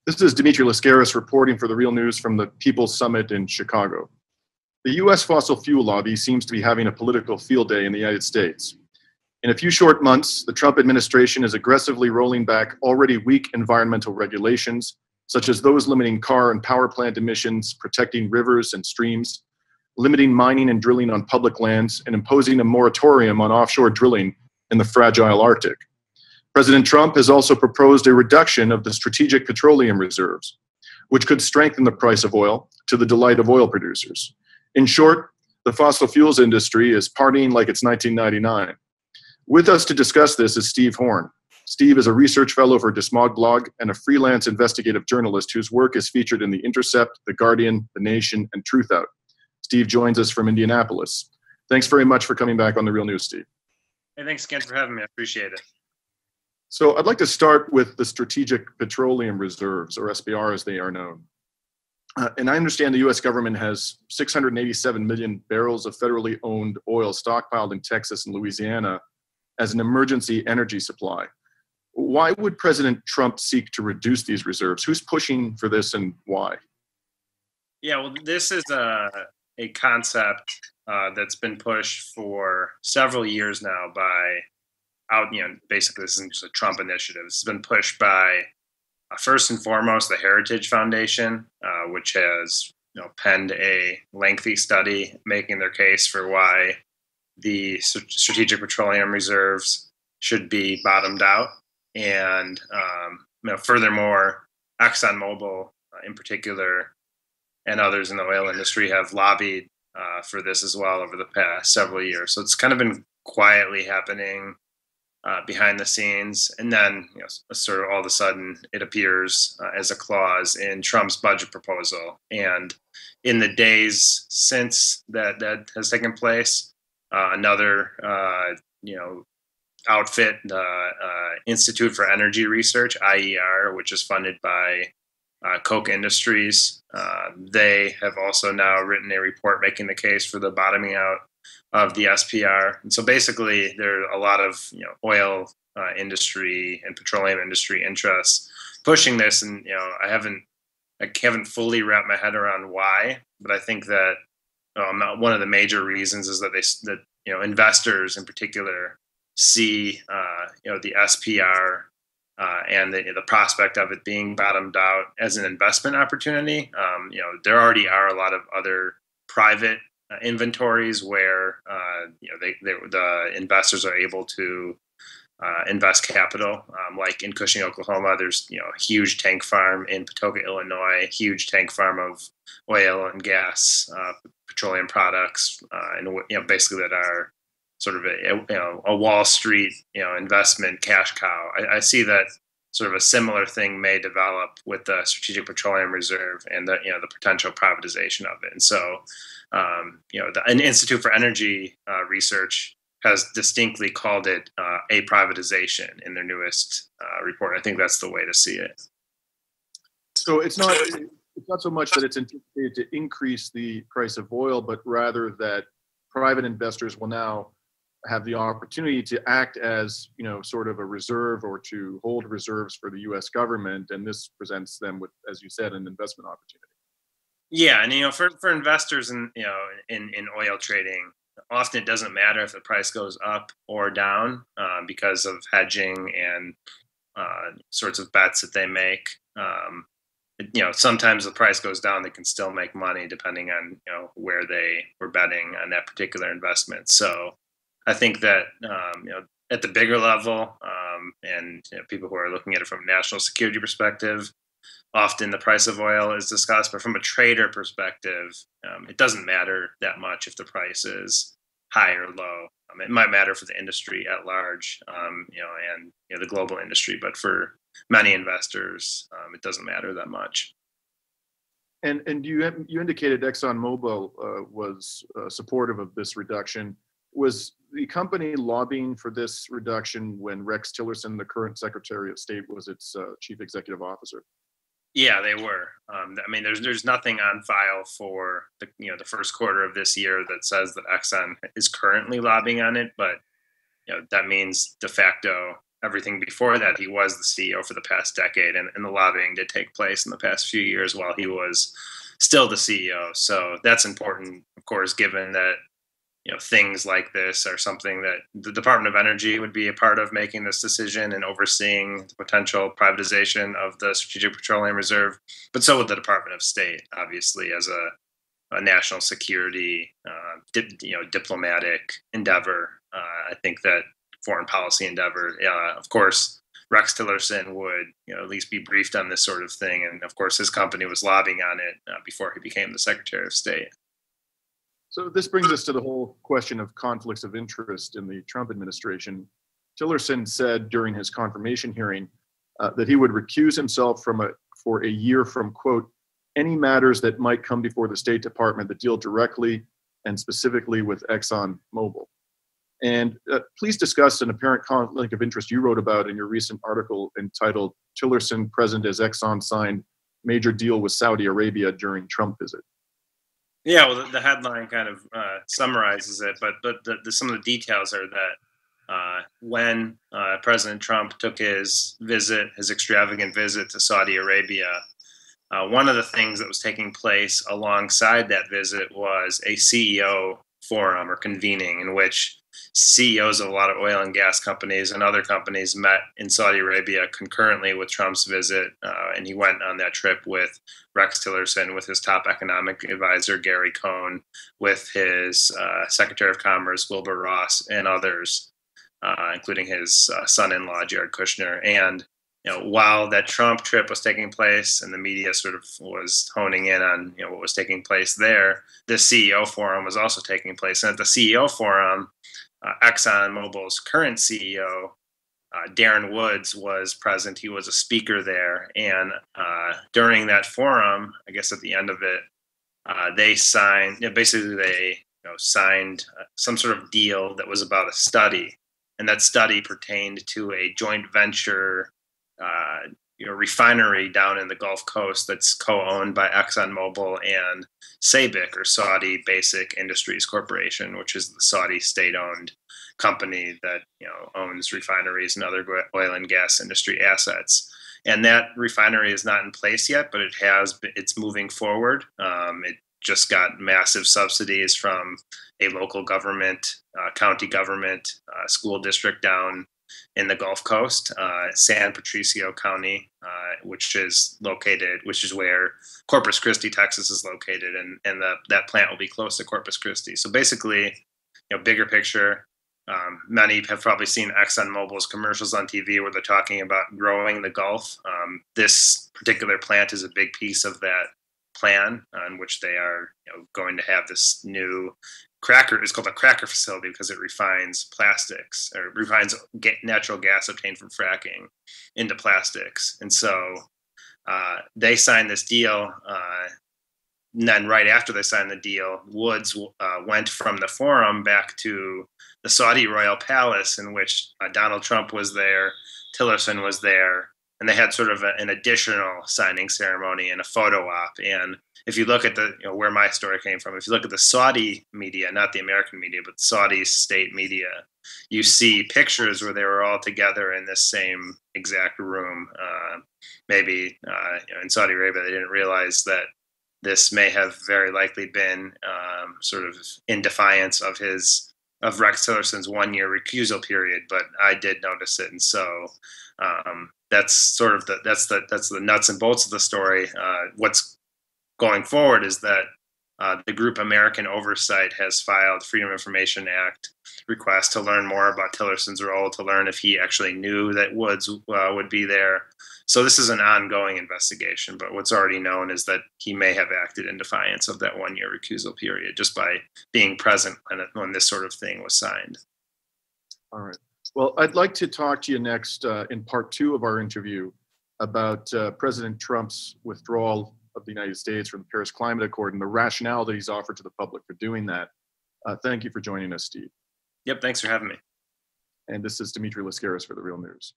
This is Dimitri Lascaris reporting for the Real News from the People's Summit in Chicago. The U.S. fossil fuel lobby seems to be having a political field day in the United States. In a few short months, the Trump administration is aggressively rolling back already weak environmental regulations, such as those limiting car and power plant emissions, protecting rivers and streams, limiting mining and drilling on public lands, and imposing a moratorium on offshore drilling in the fragile Arctic. President Trump has also proposed a reduction of the strategic petroleum reserves, which could strengthen the price of oil to the delight of oil producers. In short, the fossil fuels industry is partying like it's 1999. With us to discuss this is Steve Horn. Steve is a research fellow for Desmog blog and a freelance investigative journalist whose work is featured in The Intercept, The Guardian, The Nation, and Truthout. Steve joins us from Indianapolis. Thanks very much for coming back on The Real News, Steve. Hey, thanks again for having me. I appreciate it. So I'd like to start with the Strategic Petroleum Reserves, or SPR as they are known. And I understand the U.S. government has 687 million barrels of federally owned oil stockpiled in Texas and Louisiana as an emergency energy supply. Why would President Trump seek to reduce these reserves? Who's pushing for this and why? Yeah, well, this is a concept that's been pushed for several years now by basically this isn't just a Trump initiative. This has been pushed by, first and foremost, the Heritage Foundation, which has penned a lengthy study making their case for why the strategic petroleum reserves should be bottomed out. And furthermore, ExxonMobil in particular and others in the oil industry have lobbied for this as well over the past several years. So it's kind of been quietly happening behind the scenes, and then sort of all of a sudden it appears as a clause in Trump's budget proposal. And in the days since that has taken place, another outfit, the Institute for Energy Research, IER, which is funded by Koch Industries, they have also now written a report making the case for the bottoming out of the SPR. And so basically there are a lot of oil industry and petroleum industry interests pushing this, and I haven't fully wrapped my head around why, but I think that one of the major reasons is that investors in particular see the SPR and the prospect of it being bottomed out as an investment opportunity. There already are a lot of other private inventories where the investors are able to invest capital, like in Cushing, Oklahoma. There's a huge tank farm, in Patoka, Illinois, a huge tank farm of oil and gas, petroleum products, and basically that are sort of a Wall Street investment cash cow. I see that sort of a similar thing may develop with the Strategic Petroleum Reserve and the potential privatization of it. And so an Institute for Energy Research has distinctly called it a privatization in their newest report. I think that's the way to see it. So it's not so much that it's anticipated to increase the price of oil, but rather that private investors will now have the opportunity to act as sort of a reserve or to hold reserves for the U.S. government, and this presents them with, as you said, an investment opportunity. Yeah, and for investors in oil trading, often it doesn't matter if the price goes up or down because of hedging and sorts of bets that they make. Sometimes the price goes down, they can still make money depending on where they were betting on that particular investment. So I think that at the bigger level, and people who are looking at it from a national security perspective, often the price of oil is discussed, but from a trader perspective, it doesn't matter that much if the price is high or low. It might matter for the industry at large, and the global industry, but for many investors, it doesn't matter that much. And you indicated ExxonMobil was supportive of this reduction. Was the company lobbying for this reduction when Rex Tillerson, the current Secretary of State, was its chief executive officer? Yeah, they were. There's nothing on file for the first quarter of this year that says that Exxon is currently lobbying on it, but that means de facto everything before that, he was the CEO for the past decade, and the lobbying did take place in the past few years while he was still the CEO. So that's important, of course, given that things like this are something that the Department of Energy would be a part of making this decision and overseeing the potential privatization of the Strategic Petroleum Reserve, but so would the Department of State, obviously, as a national security, diplomatic endeavor. I think that foreign policy endeavor. Of course, Rex Tillerson would, at least be briefed on this sort of thing, and of course, his company was lobbying on it before he became the Secretary of State. So this brings us to the whole question of conflicts of interest in the Trump administration. Tillerson said during his confirmation hearing that he would recuse himself for a year from, quote, any matters that might come before the State Department that deal directly and specifically with ExxonMobil. And please discuss an apparent conflict of interest you wrote about in your recent article entitled Tillerson Present as Exxon Signed Major Deal with Saudi Arabia During Trump Visit. Yeah, well, the headline kind of summarizes it, but some of the details are that when President Trump took his extravagant visit to Saudi Arabia, one of the things that was taking place alongside that visit was a CEO forum or convening in which CEOs of a lot of oil and gas companies and other companies met in Saudi Arabia concurrently with Trump's visit, and he went on that trip with Rex Tillerson, with his top economic advisor, Gary Cohn, with his Secretary of Commerce, Wilbur Ross, and others, including his son-in-law, Jared Kushner. And while that Trump trip was taking place and the media sort of was honing in on what was taking place there, the CEO forum was also taking place. And at the CEO forum, ExxonMobil's current CEO, Darren Woods, was present. He was a speaker there. And during that forum, I guess at the end of it, they signed, they signed some sort of deal that was about a study. And that study pertained to a joint venture refinery down in the Gulf Coast that's co-owned by ExxonMobil and SABIC, or Saudi Basic Industries Corporation, which is the Saudi state-owned company that owns refineries and other oil and gas industry assets. And that refinery is not in place yet, but it's moving forward. It just got massive subsidies from a local government, county government, school district down in the Gulf Coast, San Patricio County, which is where Corpus Christi, Texas is located, and that plant will be close to Corpus Christi. So basically, bigger picture, many have probably seen ExxonMobil's commercials on TV where they're talking about growing the Gulf. This particular plant is a big piece of that plan, on which they are going to have this new cracker. It's called a cracker facility because it refines plastics, or refines natural gas obtained from fracking into plastics. And so they signed this deal. And then right after they signed the deal, Woods went from the forum back to the Saudi royal palace, in which Donald Trump was there, Tillerson was there, and they had sort of an additional signing ceremony and a photo op. And if you look at where my story came from, if you look at the Saudi media, not the American media, but the Saudi state media, you see pictures where they were all together in this same exact room. Maybe in Saudi Arabia, they didn't realize that this may have very likely been sort of in defiance of Rex Tillerson's 1-year recusal period, but I did notice it, and so that's sort of the nuts and bolts of the story. What's going forward is that the group American Oversight has filed Freedom of Information Act request to learn more about Tillerson's role, to learn if he actually knew that Woods would be there. So this is an ongoing investigation, but what's already known is that he may have acted in defiance of that 1-year recusal period just by being present when this sort of thing was signed. All right. Well, I'd like to talk to you next in part 2 of our interview about President Trump's withdrawal of the United States from the Paris Climate Accord and the rationale that he's offered to the public for doing that. Thank you for joining us, Steve. Yep, thanks for having me. And this is Dimitri Lascaris for The Real News.